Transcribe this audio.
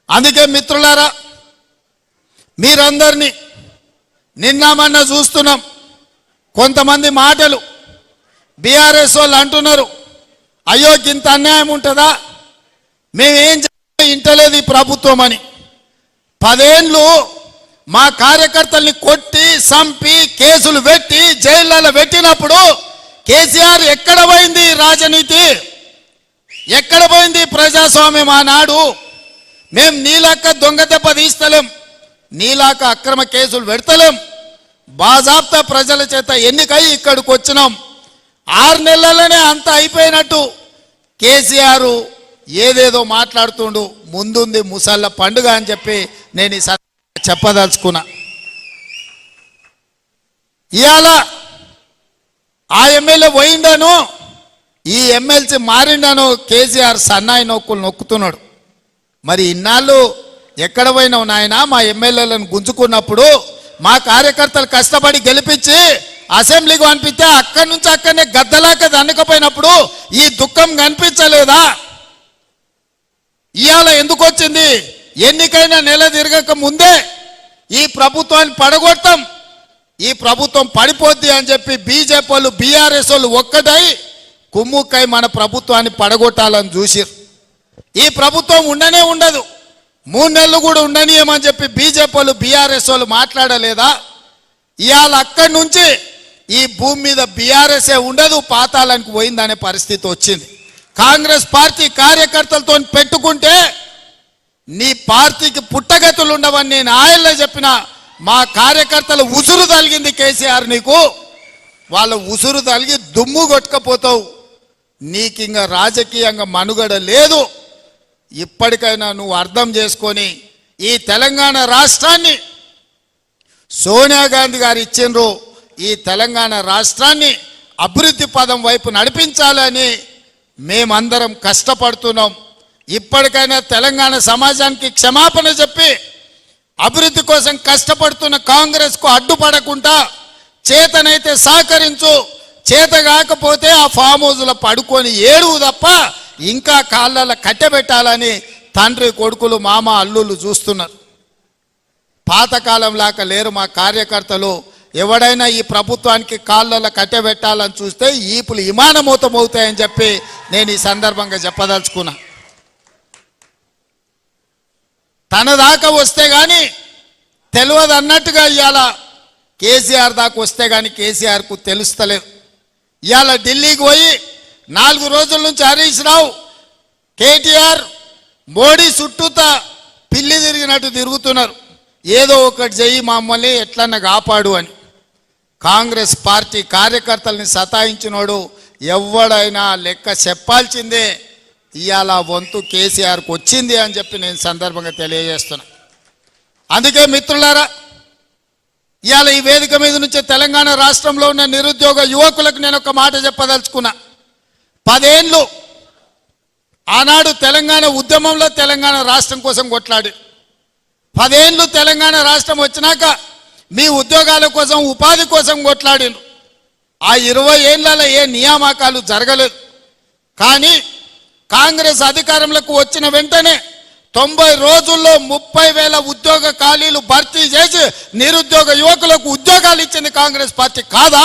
అందుకే మిత్రులారా, మీరందరినీ నిన్న మొన్న చూస్తున్నాం. కొంతమంది మాటలు బీఆర్ఎస్ వాళ్ళు అంటున్నారు, అయ్యో ఇంత అన్యాయం ఉంటుందా, మేమేం ఇంటలేదు ఈ ప్రభుత్వం అని. 10 ఏళ్ళు మా కార్యకర్తల్ని కొట్టి చంపి కేసులు పెట్టి జైళ్ళలో పెట్టినప్పుడు కేసీఆర్ ఎక్కడ పోయింది రాజనీతి, ఎక్కడ పోయింది ప్రజాస్వామ్యం? ఆనాడు మేము నీలాక దొంగ దెబ్బ తీస్తలేం, నీలాక అక్రమ కేసులు పెడతలేం, బాజాబ్తా ప్రజల చేత ఎన్నికై ఇక్కడికి వచ్చినాం. 6 నెలలనే అంత అయిపోయినట్టు కేసీఆర్ ఏదేదో మాట్లాడుతుండు. ముందుంది ముసళ్ళ పండుగ అని చెప్పి నేను ఈ చెప్పదలుచుకున్నా. ఇవాళ ఆ ఎమ్మెల్యే పోయిండను, ఈ ఎమ్మెల్సీ మారిండను కేసీఆర్ సన్నాయి నొక్కులు నొక్కుతున్నాడు. మరి ఇన్నాళ్ళు ఎక్కడ పోయినావు నాయన? మా ఎమ్మెల్యేలను గుంజుకున్నప్పుడు మా కార్యకర్తలు కష్టపడి గెలిపించి అసెంబ్లీకి పంపిస్తే అక్కడి నుంచి అక్కడనే గద్దలాక దన్నకపోయినప్పుడు ఈ దుఃఖం కనిపించలేదా? ఇవాళ ఎందుకు వచ్చింది? ఎన్నికైనా నెల తిరగక ముందే ఈ ప్రభుత్వాన్ని పడగొట్టాం, ఈ ప్రభుత్వం పడిపోద్ది అని చెప్పి బీజేపీ వాళ్ళు బీఆర్ఎస్ వాళ్ళు ఒక్కటై కుమ్ముక్కై మన ప్రభుత్వాన్ని పడగొట్టాలని చూసిరు. ఈ ప్రభుత్వం ఉండనే ఉండదు, 3 నెలలు కూడా ఉండనీయమని చెప్పి బీజేపీ వాళ్ళు బీఆర్ఎస్ వాళ్ళు మాట్లాడలేదా? ఇవాళ అక్కడి నుంచి ఈ భూమి మీద బీఆర్ఎస్ఏ ఉండదు, పాతాళానికి పోయిందనే పరిస్థితి వచ్చింది. కాంగ్రెస్ పార్టీ కార్యకర్తలతో పెట్టుకుంటే నీ పార్టీకి పుట్టగతులు ఉండవని నేను ఆయనలో చెప్పిన. మా కార్యకర్తలు ఉసురు తలిగింది కేసీఆర్, నీకు వాళ్ళ ఉసురు తలిగి దుమ్ము కొట్టుకపోతావు. నీకు ఇంకా రాజకీయంగా మనుగడ లేదు. ఇప్పటికైనా నువ్వు అర్థం చేసుకొని ఈ తెలంగాణ రాష్ట్రాన్ని సోనియా గాంధీ గారు ఇచ్చిండ్రు, ఈ తెలంగాణ రాష్ట్రాన్ని అభివృద్ధి పదం వైపు నడిపించాలని మేమందరం కష్టపడుతున్నాం. ఇప్పటికైనా తెలంగాణ సమాజానికి క్షమాపణ చెప్పి అభివృద్ధి కోసం కష్టపడుతున్న కాంగ్రెస్కు అడ్డుపడకుండా చేతనైతే సహకరించు, చేత కాకపోతే ఆ ఫామ్ హౌస్లో పడుకొని ఏడువు తప్ప ఇంకా కాళ్ళ కట్టెబెట్టాలని తండ్రి కొడుకులు మామ అల్లుళ్ళు చూస్తున్నారు. పాతకాలం లాగా లేరు మా కార్యకర్తలు. ఎవడైనా ఈ ప్రభుత్వానికి కాళ్ళలో కట్టెబెట్టాలని చూస్తే ఈపులు విమానమూతం అవుతాయని చెప్పి నేను ఈ సందర్భంగా చెప్పదలుచుకున్నా. తన దాకా వస్తే కానీ తెలియదు అన్నట్టుగా ఇవాళ కేసీఆర్ దాకా వస్తే కానీ కేసీఆర్కు తెలుస్తలేదు. ఇవాళ ఢిల్లీకి పోయి 4 రోజుల నుంచి హరీష్ రావు కేటీఆర్ మోడీ చుట్టూతా పిల్లి తిరిగినట్టు తిరుగుతున్నారు. ఏదో ఒకటి చెయ్యి మమ్మల్ని ఎట్లన్నా కాపాడు అని. కాంగ్రెస్ పార్టీ కార్యకర్తల్ని సతాయించినోడు ఎవడైనా లెక్క చెప్పాల్సిందే. ఇవాళ వంతు కేసీఆర్కి వచ్చింది అని చెప్పి నేను సందర్భంగా తెలియజేస్తున్నా. అందుకే మిత్రులారా, ఇవాళ ఈ వేదిక మీద నుంచి తెలంగాణ రాష్ట్రంలో ఉన్న నిరుద్యోగ యువకులకు నేను ఒక మాట చెప్పదలుచుకున్నా. 10 ఏళ్ళు ఆనాడు తెలంగాణ ఉద్యమంలో తెలంగాణ రాష్ట్రం కోసం కొట్లాడి 10 ఏళ్ళు తెలంగాణ రాష్ట్రం వచ్చినాక మీ ఉద్యోగాల కోసం ఉపాధి కోసం కొట్లాడిండు. ఆ 20 ఏళ్లలో ఏ నియామకాలు జరగలేదు. కానీ కాంగ్రెస్ అధికారంలోకి వచ్చిన వెంటనే 90 రోజుల్లో 30,000 ఉద్యోగ ఖాళీలు భర్తీ చేసి నిరుద్యోగ యువకులకు ఉద్యోగాలు ఇచ్చింది కాంగ్రెస్ పార్టీ కాదా?